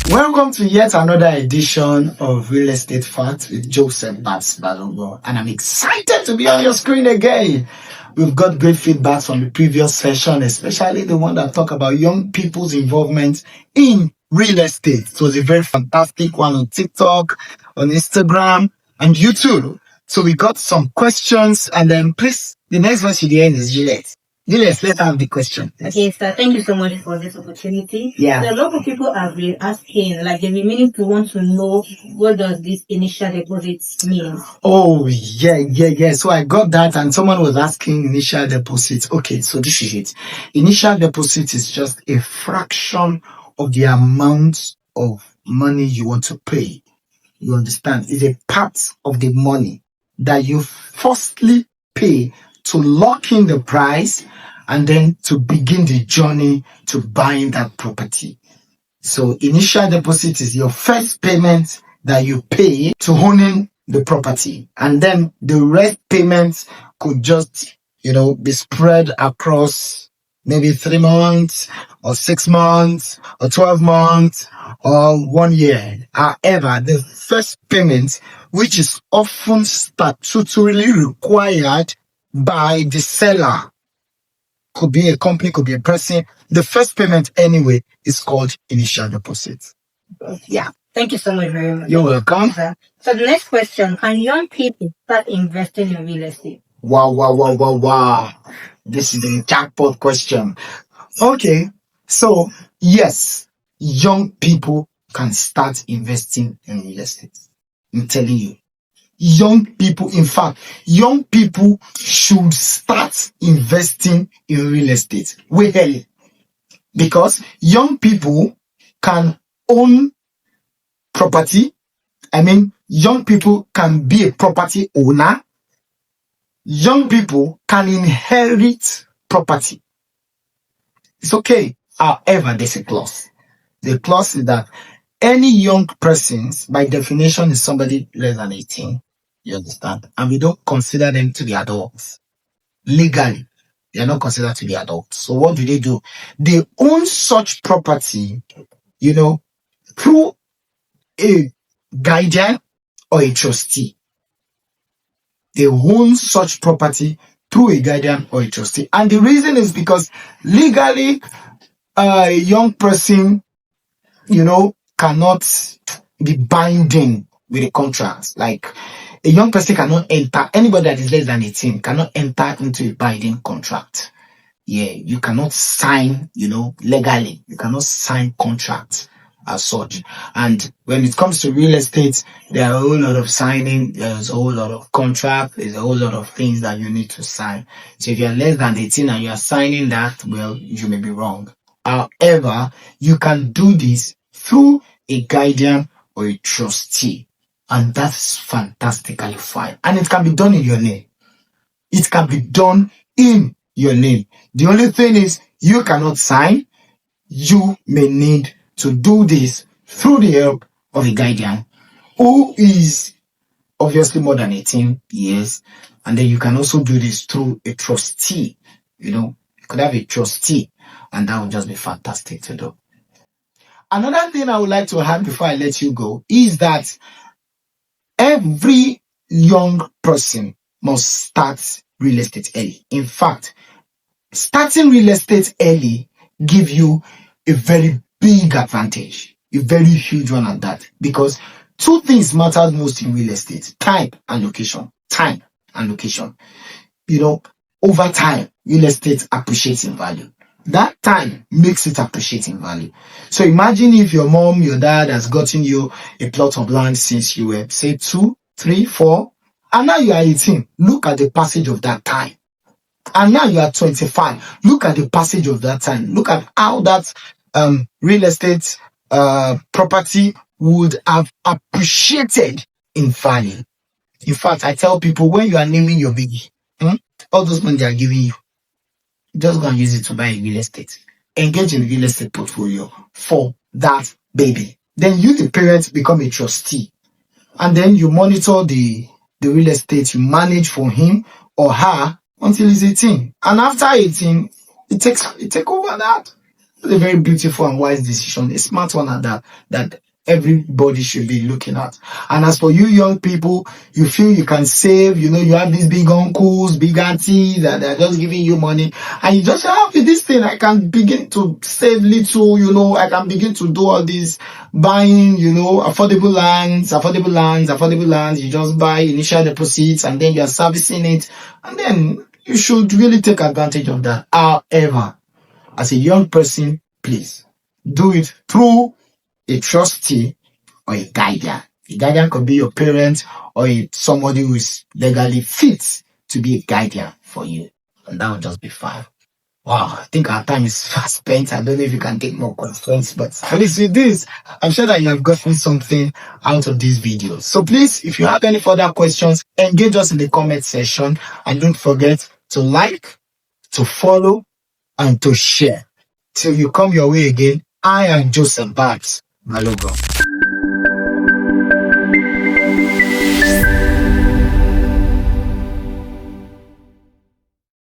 Welcome to yet another edition of Real Estate Facts with Joseph Babs Balogo, and I'm excited to be on your screen again. We've got great feedback from the previous session, especially the one that talked about young people's involvement in real estate. It was a very fantastic one on TikTok, on Instagram, and YouTube. So we got some questions, and then please, the next one to the end is Juliet. Juliet, let's have the question. Okay, sir. Thank you so much for this opportunity. Yeah. So a lot of people have been asking, like they've been meaning to want to know what does this initial deposit mean? Oh, yeah. So I got that, and someone was asking initial deposit. Okay, so this is it. Initial deposit is just a fraction of the amount of money you want to pay. You understand? It's a part of the money that you firstly pay to lock in the price and then to begin the journey to buying that property. So initial deposit is your first payment that you pay to owning the property. And then the rest payments could just, be spread across maybe 3 months or 6 months or 12 months or 1 year. However, the first payment, which is often statutorily required by the seller, could be a company, could be a person. The first payment anyway is called initial deposit. Yeah. Thank you so much very much. You're welcome. So the next question, can young people start investing in real estate? Wow. This is the jackpot question. Okay. So yes, young people can start investing in real estate. I'm telling you. Young people should start investing in real estate way early, because young people can own property. Young people can be a property owner. Young people can inherit property. It's okay. However, there's a clause. The clause is that any young person, by definition, is somebody less than 18. You understand? And we don't consider them to be adults. Legally, they are not considered to be adults. So what do? They own such property, through a guardian or a trustee. They own such property through a guardian or a trustee. And the reason is because legally, a young person, cannot be binding with a contract. Like, a young person cannot enter, anybody that is less than 18 cannot enter into a binding contract. Yeah, you cannot sign, legally. You cannot sign contracts as such. And when it comes to real estate, there are a whole lot of signing, there's a whole lot of contract, there's a whole lot of things that you need to sign. So if you're less than 18 and you are signing that, well, you may be wrong. However, you can do this through a guardian or a trustee. And that's fantastically fine. And it can be done in your name. It can be done in your name. The only thing is you cannot sign. You may need to do this through the help of a guardian who is obviously more than 18 years. And then you can also do this through a trustee. You could have a trustee, and that would just be fantastic to do. Another thing I would like to add before I let you go is that every young person must start real estate early. In fact, starting real estate early gives you a very big advantage, a very huge one at that, because two things matter most in real estate: time and location. Time and location. Over time, real estate appreciates in value. That time makes it appreciate in value. So imagine if your mom, your dad has gotten you a plot of land since you were, say, 2, 3, 4, and now you are 18. Look at the passage of that time. And now you are 25. Look at the passage of that time. Look at how that real estate property would have appreciated in value. In fact, I tell people, when you are naming your baby, all those money they are giving you, just go and use it to buy a real estate. Engage in a real estate portfolio for that baby. Then you, the parents, become a trustee. And then you monitor the real estate, you manage for him or her until he's 18. And after 18, it take over that. It's a very beautiful and wise decision, a smart one at that everybody should be looking at. And as for you young people, you feel you can save, you know, you have these big uncles, big aunties that they're just giving you money, and you just have this thing, I can begin to save little, you know, I can begin to do all this buying, you know, affordable lands. You just buy initial deposits and then you're servicing it, and then you should really take advantage of that. However, as a young person, please do it through a trustee or a guardian. A guardian could be your parent or somebody who is legally fit to be a guardian for you. And that will just be fine. Wow, I think our time is fast spent. I don't know if you can take more questions, but at least with this, I'm sure that you have gotten something out of this video. So please, if you have any further questions, engage us in the comment section, and don't forget to like, to follow, and to share. Till you come your way again, I am Joseph Babs Malogo.